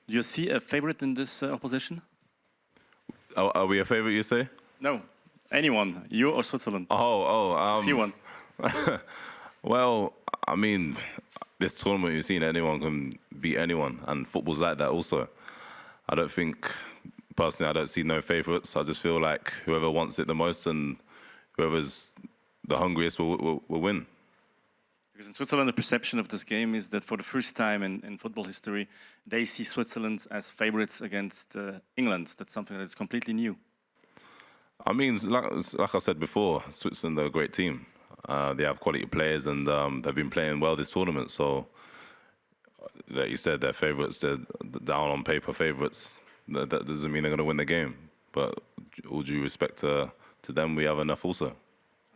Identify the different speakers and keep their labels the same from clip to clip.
Speaker 1: Do you see a favourite in this opposition?
Speaker 2: Are we a favourite, you say?
Speaker 1: No, anyone, you or Switzerland?
Speaker 2: See
Speaker 1: one.
Speaker 2: Well, I mean, this tournament you've seen, anyone can beat anyone, and football's like that also. I don't think, personally, I don't see no favourites. I just feel like whoever wants it the most and whoever's the hungriest will win.
Speaker 1: Because in Switzerland, the perception of this game is that for the first time in football history, they see Switzerland as favourites against England. That's something that's completely new.
Speaker 2: I mean, like I said before, Switzerland are a great team. They have quality players and they've been playing well this tournament. So, like you said, they're favourites. They're down on paper favourites. That doesn't mean they're going to win the game. But all due respect to them, we have enough also.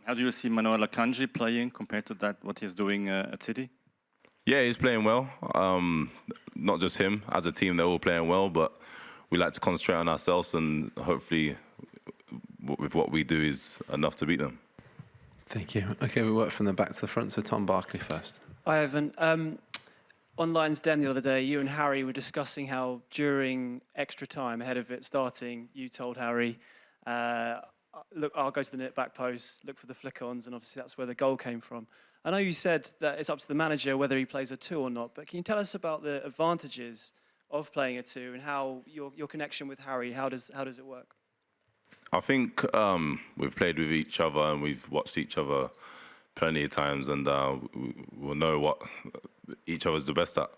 Speaker 1: How do you see Manuel Akanji playing compared to what he's doing at City?
Speaker 2: Yeah, he's playing well. Not just him. As a team, they're all playing well. But we like to concentrate on ourselves, and hopefully, with what we do, is enough to beat them.
Speaker 3: Thank you. Okay, we work from the back to the front. So Tom Barkley first.
Speaker 4: Hi, Evan. On Lions Den the other day, you and Harry were discussing how during extra time, ahead of it starting, you told Harry, look, I'll go to the back post, look for the flick-ons, and obviously that's where the goal came from. I know you said that it's up to the manager whether he plays a 2 or not, but can you tell us about the advantages of playing a 2 and how your connection with Harry, how does it work?
Speaker 2: I think we've played with each other and we've watched each other plenty of times, and we'll know what each other's the best at.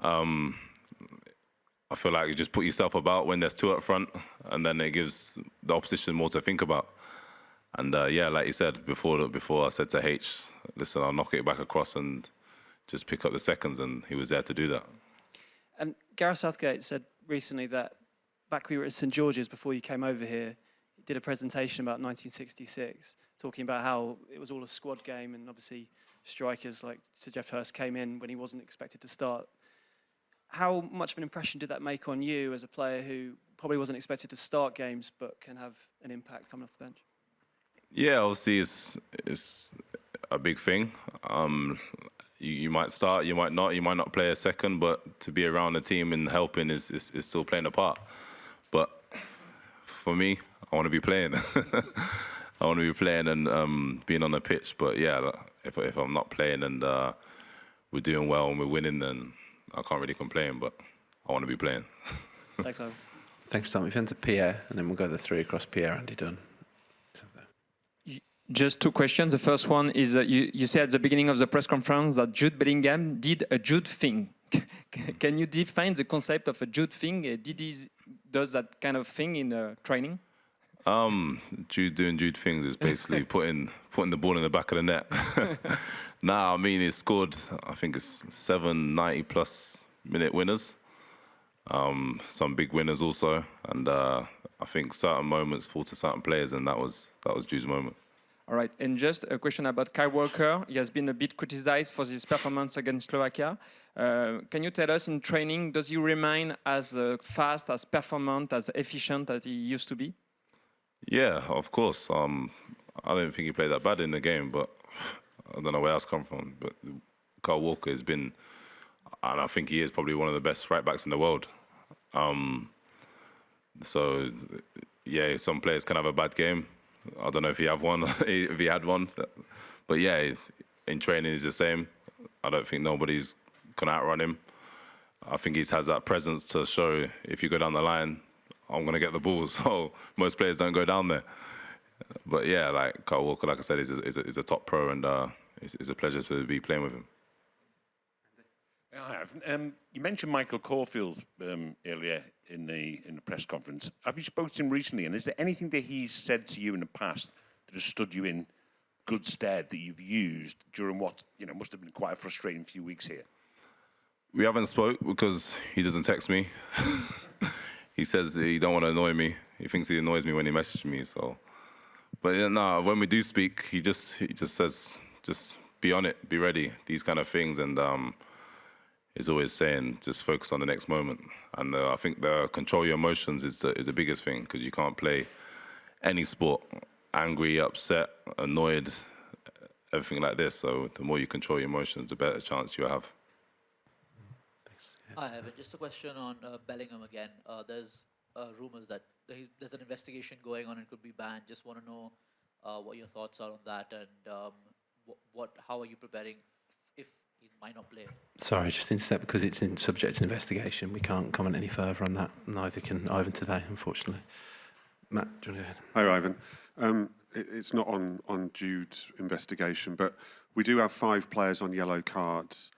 Speaker 2: I feel like you just put yourself about when there's 2 up front, and then it gives the opposition more to think about. And yeah, like you said before I said to H, listen, I'll knock it back across and just pick up the seconds, and he was there to do that.
Speaker 4: And Gareth Southgate said recently that back when you were at St George's before you came over here, he did a presentation about 1966, talking about how it was all a squad game, and obviously strikers like Sir Geoff Hurst came in when he wasn't expected to start. How much of an impression did that make on you as a player who probably wasn't expected to start games but can have an impact coming off the bench?
Speaker 2: Yeah, obviously it's a big thing. You might start, you might not play a second, but to be around the team and helping is still playing a part. But for me, I want to be playing. I want to be playing and being on the pitch. But yeah, if I'm not playing and we're doing well and we're winning, then I can't really complain, but I want to be playing.
Speaker 4: Thanks, Owen.
Speaker 3: Thanks, Tom. We've to Pierre, and then we'll go the 3 across Pierre, Andy Dunn.
Speaker 5: Just 2 questions. The first one is you said at the beginning of the press conference that Jude Bellingham did a Jude thing. Can you define the concept of a Jude thing? Does that kind of thing in training?
Speaker 2: Jude doing Jude things is basically putting the ball in the back of the net. Nah, I mean, he scored, I think it's 7 90-plus minute winners. Some big winners also. And I think certain moments fall to certain players, and that was Jude's moment.
Speaker 5: All right, and just a question about Kyle Walker. He has been a bit criticized for his performance against Slovakia. Can you tell us in training, does he remain as fast, as performant, as efficient as he used to be?
Speaker 2: Yeah, of course. I don't think he played that bad in the game, but I don't know where that's come from. But Kyle Walker has been, and I think he is probably one of the best right backs in the world. So yeah, some players can have a bad game. I don't know if he had one, but yeah, in training he's the same. I don't think nobody's can outrun him. I think he has that presence to show if you go down the line, I'm going to get the ball. So most players don't go down there. But yeah, like Kyle Walker, like I said, is a top pro, and it's a pleasure to be playing with him.
Speaker 6: I have. You mentioned Michael Corfield earlier in the press conference. Have you spoken to him recently, and is there anything that he's said to you in the past that has stood you in good stead that you've used during what must have been quite a frustrating few weeks here?
Speaker 2: We haven't spoke because he doesn't text me. He says he don't want to annoy me. He thinks he annoys me when he messages me. So, but no, when we do speak, he just says, just be on it, be ready, these kind of things, and he's always saying, just focus on the next moment. And I think the control your emotions is the biggest thing, because you can't play any sport angry, upset, annoyed, everything like this. So the more you control your emotions, the better chance you have.
Speaker 3: Thanks.
Speaker 7: Hi, Evan. Just a question on Bellingham again. There's rumours that there's an investigation going on and could be banned. Just want to know what your thoughts are on that, and how are you preparing if he might not play?
Speaker 3: Sorry, just to intercept, because it's subject to investigation. We can't comment any further on that. Neither can Ivan today, unfortunately. Matt, do you want to go ahead?
Speaker 8: Hi, Ivan. It's not on Jude's investigation, but we do have 5 players on yellow cards.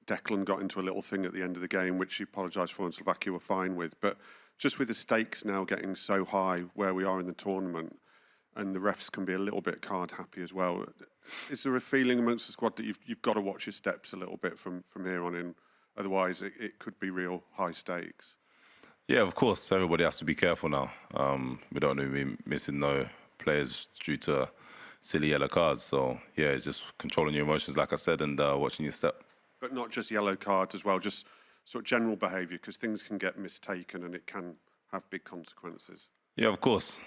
Speaker 8: Declan got into a little thing at the end of the game, which he apologised for and Slovakia were fine with. But just with the stakes now getting so high where we are in the tournament, and the refs can be a little bit card happy as well, is there a feeling amongst the squad that you've got to watch your steps a little bit from here on in? Otherwise, it could be real high stakes.
Speaker 2: Yeah, of course. Everybody has to be careful now. We don't want to be missing no players due to silly yellow cards. So, yeah, it's just controlling your emotions, like I said, and watching your step. But
Speaker 8: not just yellow cards as well, just sort of general behaviour, because things can get mistaken and it can have big consequences.
Speaker 2: Yeah, of course.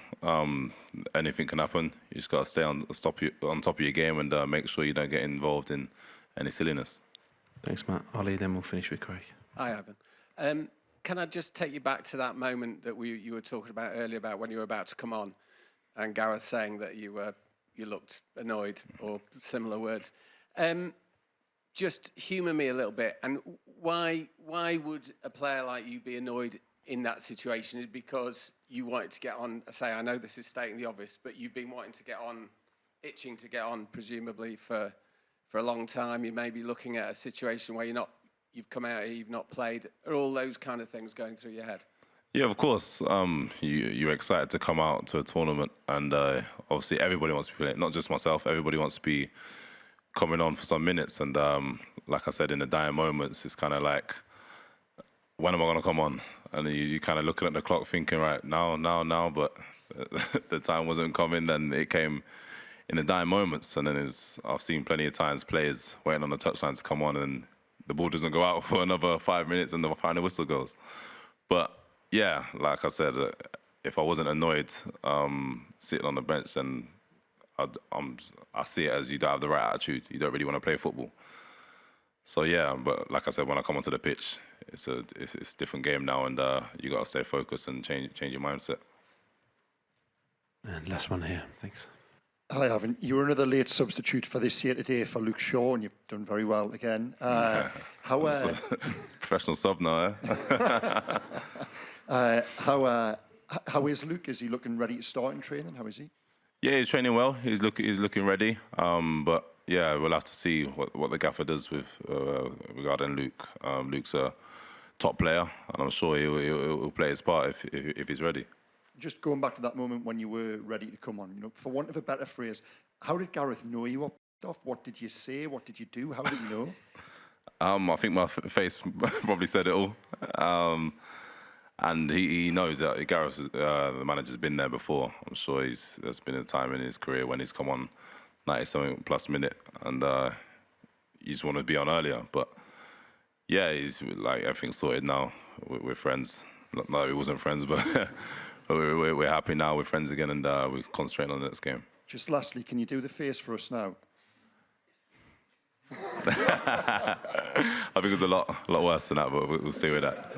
Speaker 2: Anything can happen. You just got to stay on top of your game and make sure you don't get involved in any silliness.
Speaker 3: Thanks, Matt. Ollie, then we'll finish with Craig.
Speaker 9: Hi, Ivan. Can I just take you back to that moment that you were talking about earlier, about when you were about to come on, and Gareth saying that you looked annoyed, or similar words. Just humour me a little bit. And why would a player like you be annoyed in that situation? Is it because you wanted to get on? Say, I know this is stating the obvious, but you've been wanting to get on, itching to get on, presumably for a long time. You may be looking at a situation where you've come out here, you've not played. Are all those kind of things going through your head?
Speaker 2: Yeah, of course. You're excited to come out to a tournament, and obviously everybody wants to be playing, not just myself. Everybody wants to be coming on for some minutes, and like I said, in the dying moments, it's kind of like, when am I going to come on? And you kind of looking at the clock thinking, right, now, but the time wasn't coming, then it came in the dying moments. And then I've seen plenty of times players waiting on the touchline to come on, and the ball doesn't go out for another 5 minutes and the final whistle goes. But yeah, like I said, if I wasn't annoyed sitting on the bench, then I see it as you don't have the right attitude. You don't really want to play football. So yeah, but like I said, when I come onto the pitch, it's a different game now, and you got to stay focused and change your mindset.
Speaker 3: And last one here, thanks.
Speaker 10: Hi, Ivan. You were another late substitute for this here today for Luke Shaw, and you've done very well again.
Speaker 2: Professional sub now, eh?
Speaker 10: How is Luke? Is he looking ready to start in training? How is he?
Speaker 2: Yeah, he's training well. He's looking ready. But yeah, we'll have to see what the gaffer does with regarding Luke. Luke's a top player, and I'm sure he'll play his part if he's ready.
Speaker 10: Just going back to that moment when you were ready to come on, for want of a better phrase, how did Gareth know you were off? What did you say? What did you do? How did you know? I
Speaker 2: think my face probably said it all. And he knows that Gareth, the manager's been there before. I'm sure there's been a time in his career when he's come on 90-something plus minute, and you just want to be on earlier. But yeah, he's like, everything's sorted now. We're friends. Not that we wasn't friends, but we're happy now. We're friends again, and we're concentrating on the next game.
Speaker 10: Just lastly, can you do the face for us now?
Speaker 2: I think it's a lot worse than that, but we'll stay with that.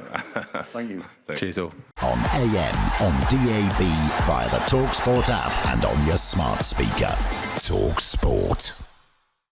Speaker 10: Thank you.
Speaker 2: Thanks.
Speaker 3: Cheers all.
Speaker 11: On AM, on DAB, via the talkSPORT app and on your smart speaker. talkSPORT.